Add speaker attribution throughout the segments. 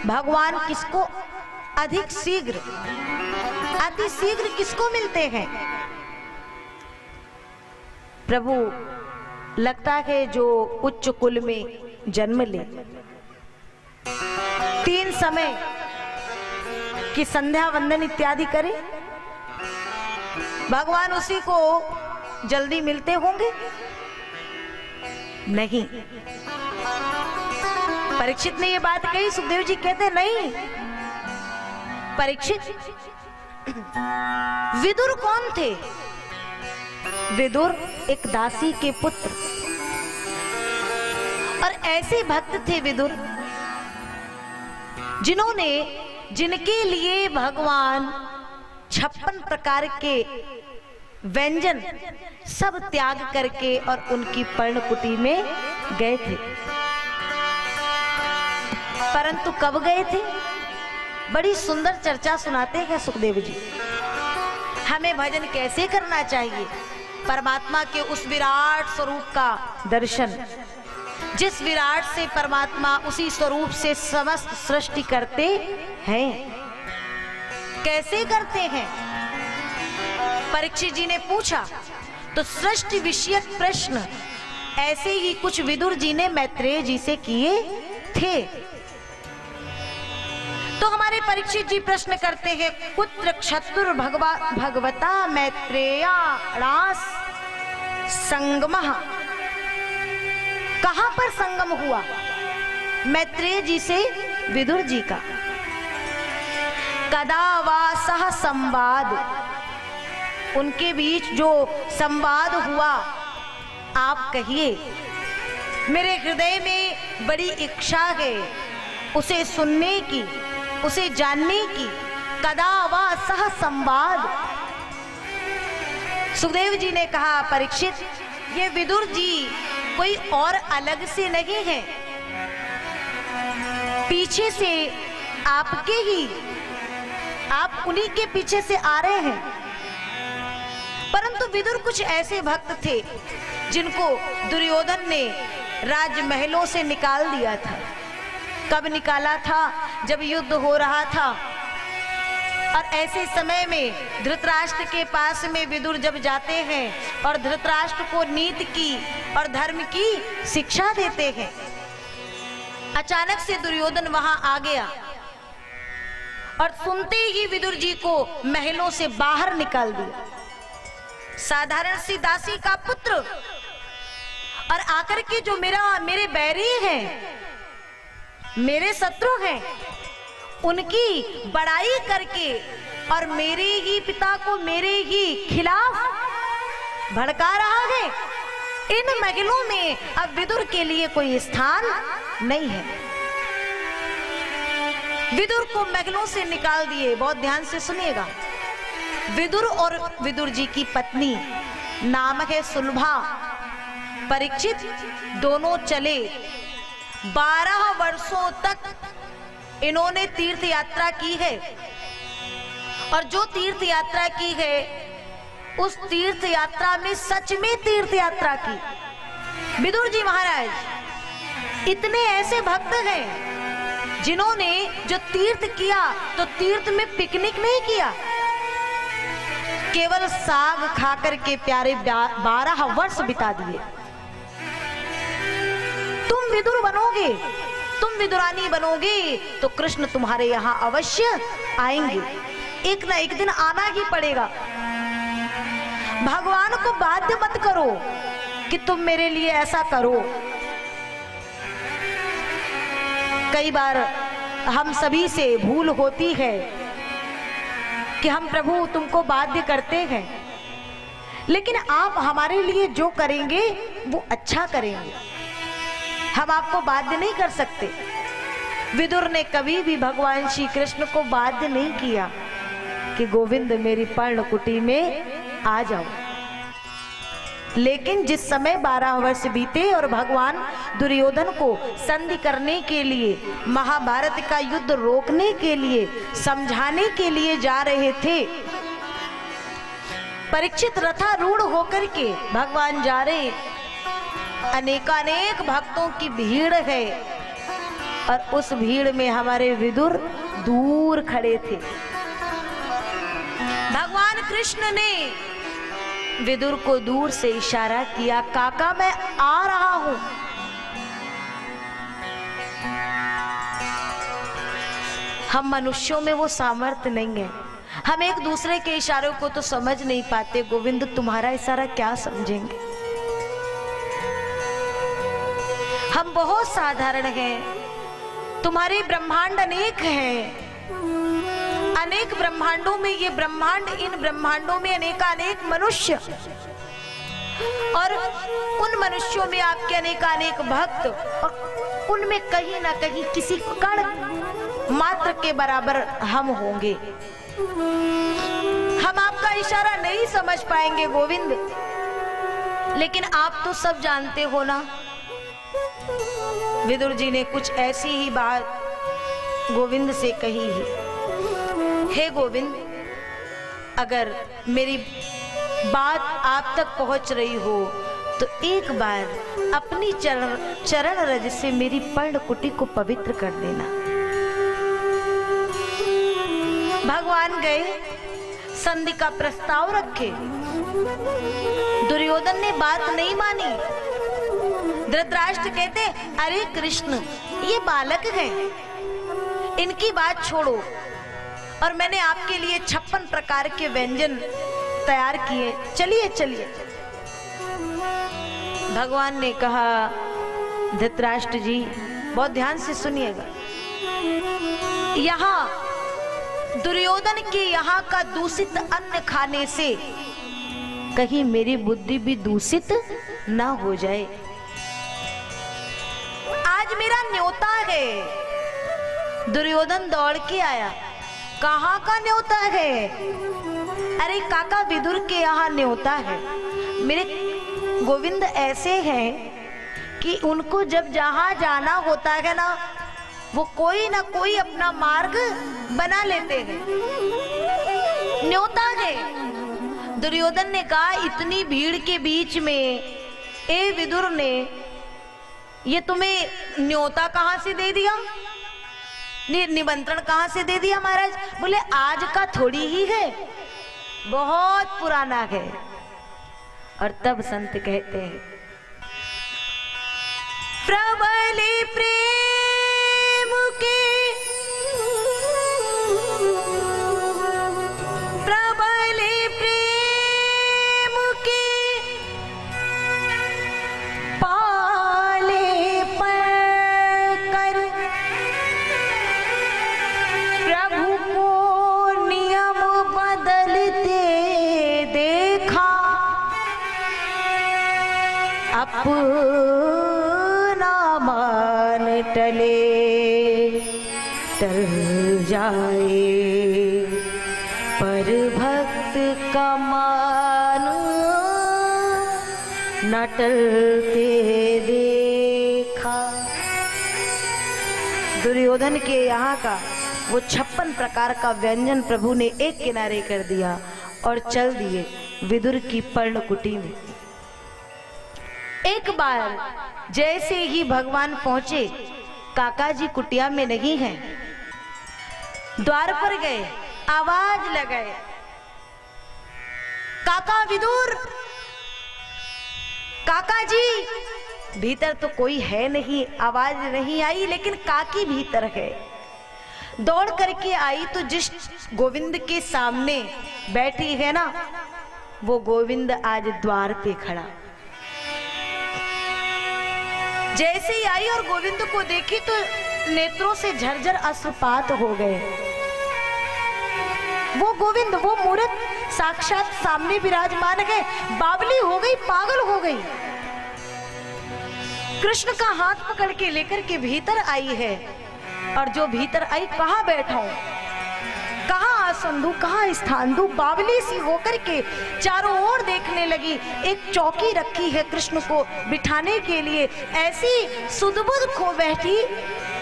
Speaker 1: भगवान किसको अधिक शीघ्र, अति शीघ्र किसको मिलते हैं? प्रभु लगता है जो उच्च कुल में जन्म ले, 3 समय की संध्या वंदन इत्यादि करे, भगवान उसी को जल्दी मिलते होंगे? नहीं। परीक्षित ने ये बात कही, सुखदेव जी कहते नहीं। परीक्षित, विदुर कौन थे? विदुर एक दासी के पुत्र, और ऐसे भक्त थे विदुर जिनके लिए भगवान 56 प्रकार के व्यंजन सब त्याग करके और उनकी पर्णकुटी में गए थे। परंतु कब गए थे? बड़ी सुंदर चर्चा सुनाते हैं सुखदेव जी। हमें भजन कैसे करना चाहिए? परमात्मा के उस विराट स्वरूप का दर्शन, जिस विराट से परमात्मा उसी स्वरूप से समस्त सृष्टि करते हैं, कैसे करते हैं? परीक्षित जी ने पूछा तो सृष्टि विषयक प्रश्न ऐसे ही कुछ विदुर जी ने मैत्रेय जी से किए थे। तो हमारे परीक्षित जी प्रश्न करते हैं, पुत्र क्षत्रुर भगवता मैत्रेया रास संगमः। कहां पर संगम हुआ मैत्रेय जी से विदुर जी का? कदा वा सह संवाद, उनके बीच जो संवाद हुआ आप कहिए। मेरे हृदय में बड़ी इच्छा है उसे सुनने की, उसे जानने की। कदा वा सह संवाद। सुखदेव जी ने कहा, परीक्षित ये विदुर जी कोई और अलग से नहीं है, पीछे से आपके ही, आप उन्हीं के पीछे से आ रहे हैं। परंतु विदुर कुछ ऐसे भक्त थे जिनको दुर्योधन ने राजमहलों से निकाल दिया था। कब निकाला था? जब युद्ध हो रहा था, और ऐसे समय में धृतराष्ट्र के पास में विदुर जब जाते हैं और धृतराष्ट्र को नीति की और धर्म की शिक्षा देते हैं, अचानक से दुर्योधन वहां आ गया और सुनते ही विदुर जी को महलों से बाहर निकाल दिया। साधारण सी दासी का पुत्र, और आकर के जो मेरे बैरी हैं, मेरे शत्रु हैं, उनकी बड़ाई करके और मेरे ही पिता को मेरे ही खिलाफ भड़का रहा है। इन महलों में अब विदुर के लिए कोई स्थान नहीं है। विदुर को महलों से निकाल दिए। बहुत ध्यान से सुनिएगा। विदुर और विदुर जी की पत्नी नाम है सुलभा। परीक्षित दोनों चले 12 वर्षों तक इन्होंने तीर्थ यात्रा की है, और जो तीर्थ यात्रा की है उस तीर्थ यात्रा में सच में तीर्थ यात्रा की। विदुर जी महाराज इतने ऐसे भक्त हैं जिन्होंने जो तीर्थ किया तो तीर्थ में पिकनिक नहीं किया, केवल साग खाकर के प्यारे 12 वर्ष बिता दिए। तुम विदुर बनोगे, तुम विदुरानी बनोगे तो कृष्ण तुम्हारे यहाँ अवश्य आएंगे। एक ना एक दिन आना ही पड़ेगा। भगवान को बाध्य मत करो कि तुम मेरे लिए ऐसा करो। कई बार हम सभी से भूल होती है कि हम प्रभु तुमको बाध्य करते हैं, लेकिन आप हमारे लिए जो करेंगे वो अच्छा करेंगे, हम आपको बाध्य नहीं कर सकते। विदुर ने कभी भी भगवान श्री कृष्ण को बाध्य नहीं किया कि गोविंद मेरी पर्णकुटी में आ जाओ। लेकिन जिस समय 12 वर्ष बीते और भगवान दुर्योधन को संधि करने के लिए, महाभारत का युद्ध रोकने के लिए, समझाने के लिए जा रहे थे, परीक्षित रथारूढ़ होकर के भगवान जा रहे, अनेकानेक भक्तों की भीड़ है और उस भीड़ में हमारे विदुर दूर खड़े थे। भगवान कृष्ण ने विदुर को दूर से इशारा किया, काका मैं आ रहा हूं। हम मनुष्यों में वो सामर्थ्य नहीं है, हम एक दूसरे के इशारों को तो समझ नहीं पाते। गोविंद तुम्हारा इशारा क्या समझेंगे, हम बहुत साधारण हैं, तुम्हारे ब्रह्मांड अनेक हैं, अनेक ब्रह्मांडों में ये ब्रह्मांड, इन ब्रह्मांडों में अनेकानेक मनुष्य, और उन मनुष्यों में आपके अनेकानेक भक्त, और उनमें कहीं ना कहीं किसी कण मात्र के बराबर हम होंगे। हम आपका इशारा नहीं समझ पाएंगे गोविंद, लेकिन आप तो सब जानते हो ना। विदुर जी ने कुछ ऐसी ही बात गोविंद से कही है, हे गोविंद, अगर मेरी बात आप तक पहुंच रही हो तो एक बार अपनी चरण रज से मेरी पर्णकुटी को पवित्र कर देना। भगवान गए, संधि का प्रस्ताव रखे, दुर्योधन ने बात नहीं मानी। धृतराष्ट्र कहते, अरे कृष्ण ये बालक हैं, इनकी बात छोड़ो, और मैंने आपके लिए 56 प्रकार के व्यंजन तैयार किए, चलिए चलिए। भगवान ने कहा, धृतराष्ट्र जी बहुत ध्यान से सुनिएगा, यहाँ दुर्योधन के यहाँ का दूषित अन्न खाने से कहीं मेरी बुद्धि भी दूषित ना हो जाए। आज मेरा न्योता है। दुर्योधन दौड़ के आया, कहाँ का न्योता है? अरे काका विदुर के यहाँ न्योता है। मेरे गोविंद ऐसे हैं कि उनको जब जहाँ जाना होता है ना, वो कोई ना कोई अपना मार्ग बना लेते हैं, न्योता है। दुर्योधन ने कहा, इतनी भीड़ के बीच में ए विदुर ने ये तुम्हें न्योता कहाँ से दे दिया, निमंत्रण कहाँ से दे दिया महाराज? बोले आज का थोड़ी ही है, बहुत पुराना है। और तब संत कहते हैं, प्रबल प्रेम के प्रबल प्रेम के पाले पर प्रभु को नियम बदलते देखा, अपना मान टले टल जाए, पर भक्त का मान न टलते देखा। दुर्योधन के यहाँ का वो 56 प्रकार का व्यंजन प्रभु ने एक किनारे कर दिया और चल दिए विदुर की पर्णकुटी में। एक बार जैसे ही भगवान पहुंचे, काका जी कुटिया में नहीं हैं, द्वार पर गए, आवाज लगाए, काका विदुर, काका जी। भीतर तो कोई है नहीं, आवाज नहीं आई, लेकिन काकी भीतर है। दौड़ करके आई तो जिस गोविंद के सामने बैठी है ना, वो गोविंद आज द्वार पे खड़ा। जैसे ही आई और गोविंद को देखी तो नेत्रों से झरझर अश्रुपात हो गए। वो गोविंद, वो मूर्त साक्षात सामने विराजमान है, बावली हो गई, पागल हो गई। कृष्ण का हाथ पकड़ के लेकर के भीतर आई है, और जो भीतर आई, कहाँ बैठाऊं, कहाँ आसन दूं, कहाँ स्थान दूं, बावली सी होकर के चारों ओर देखने लगी। एक चौकी रखी है कृष्ण को बिठाने के लिए, ऐसी सुध-बुध खो बैठी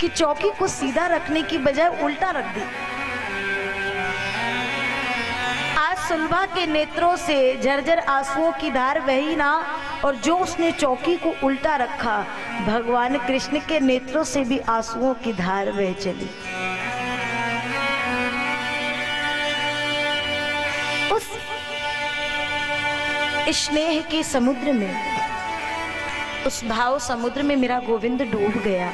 Speaker 1: कि चौकी को सीधा रखने की बजाय उल्टा रख दी। आज सुलभा के नेत्रों से झरझर आंसुओं की धार बही ना, और जो उसने चौकी को उल्टा रखा, भगवान कृष्ण के नेत्रों से भी आंसुओं की धार बह चली। उस स्नेह के समुद्र में, उस भाव समुद्र में मेरा गोविंद डूब गया।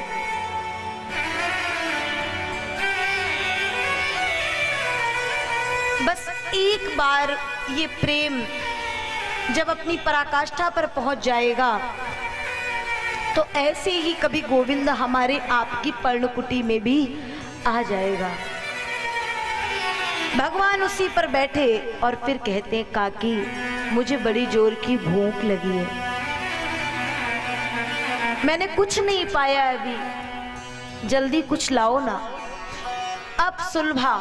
Speaker 1: बस एक बार ये प्रेम जब अपनी पराकाष्ठा पर पहुंच जाएगा तो ऐसे ही कभी गोविंद हमारे आपकी पर्णकुटी में भी आ जाएगा। भगवान उसी पर बैठे और फिर कहते हैं, काकी मुझे बड़ी जोर की भूख लगी है, मैंने कुछ नहीं पाया अभी, जल्दी कुछ लाओ ना। अब सुलभा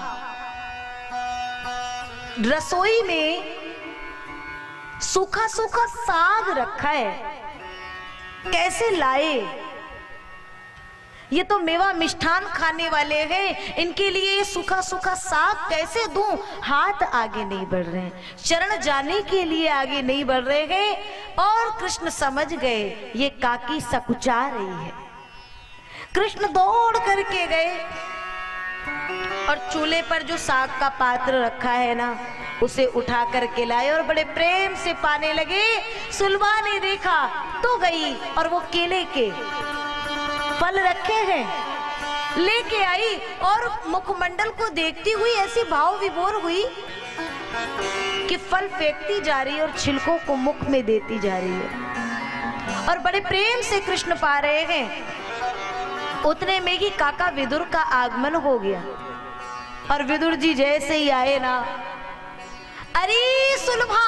Speaker 1: रसोई में सूखा सूखा साग रखा है, कैसे लाए? ये तो मेवा मिष्ठान खाने वाले हैं, इनके लिए सूखा सूखा साग कैसे दूं? हाथ आगे नहीं बढ़ रहे हैं, चरण जाने के लिए आगे नहीं बढ़ रहे हैं। और कृष्ण समझ गए ये काकी सकुचा रही है। कृष्ण दौड़ करके गए और चूल्हे पर जो साग का पात्र रखा है ना, उसे उठा करके लाए और बड़े प्रेम से पाने लगे। सुलभा ने देखा तो गई और वो केले के फल रखे हैं लेके आई और मुखमंडल को देखती हुई ऐसी भाव विभोर हुई कि फल फेंकती जा रही है और छिलकों को मुख में देती जा रही है और बड़े प्रेम से कृष्ण पा रहे हैं। उतने में ही काका विदुर का आगमन हो गया और विदुर जी जैसे ही आए ना, अरे सुलभा,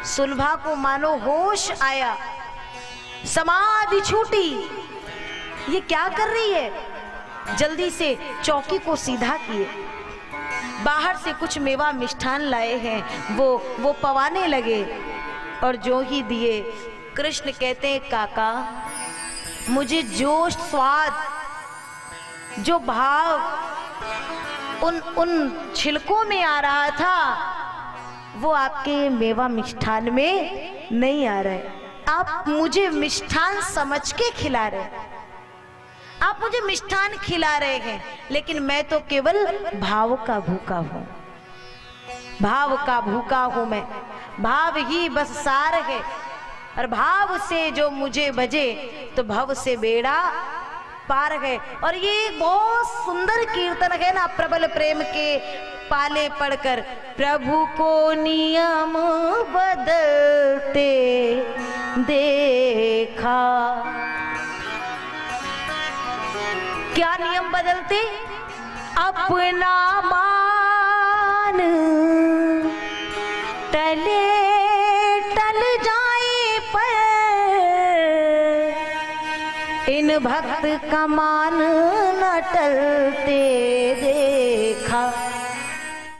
Speaker 1: सुलभा को मानो होश आया, समाधि छूटी, ये क्या कर रही है? जल्दी से चौकी को सीधा किए, बाहर से कुछ मेवा मिष्ठान लाए हैं वो पवाने लगे और जो ही दिए, कृष्ण कहते हैं, काका मुझे जो स्वाद, जो भाव उन छिलकों में आ रहा था वो आपके मेवा मिष्ठान में नहीं आ रहा है। आप मुझे मिष्ठान समझ के खिला रहे हैं, आप मुझे मिष्ठान खिला रहे हैं, लेकिन मैं तो केवल भाव का भूखा हूं, भाव का भूखा हूं मैं, भाव ही बस सार है और भाव से जो मुझे बजे तो भव से बेड़ा पार है। और ये बहुत सुंदर कीर्तन है ना, प्रबल प्रेम के पाले पढ़कर, प्रभु को नियम बदलते देखा। क्या नियम बदलते? अपना मान टले टल जाए पर इन भक्त का मान न टलते दे।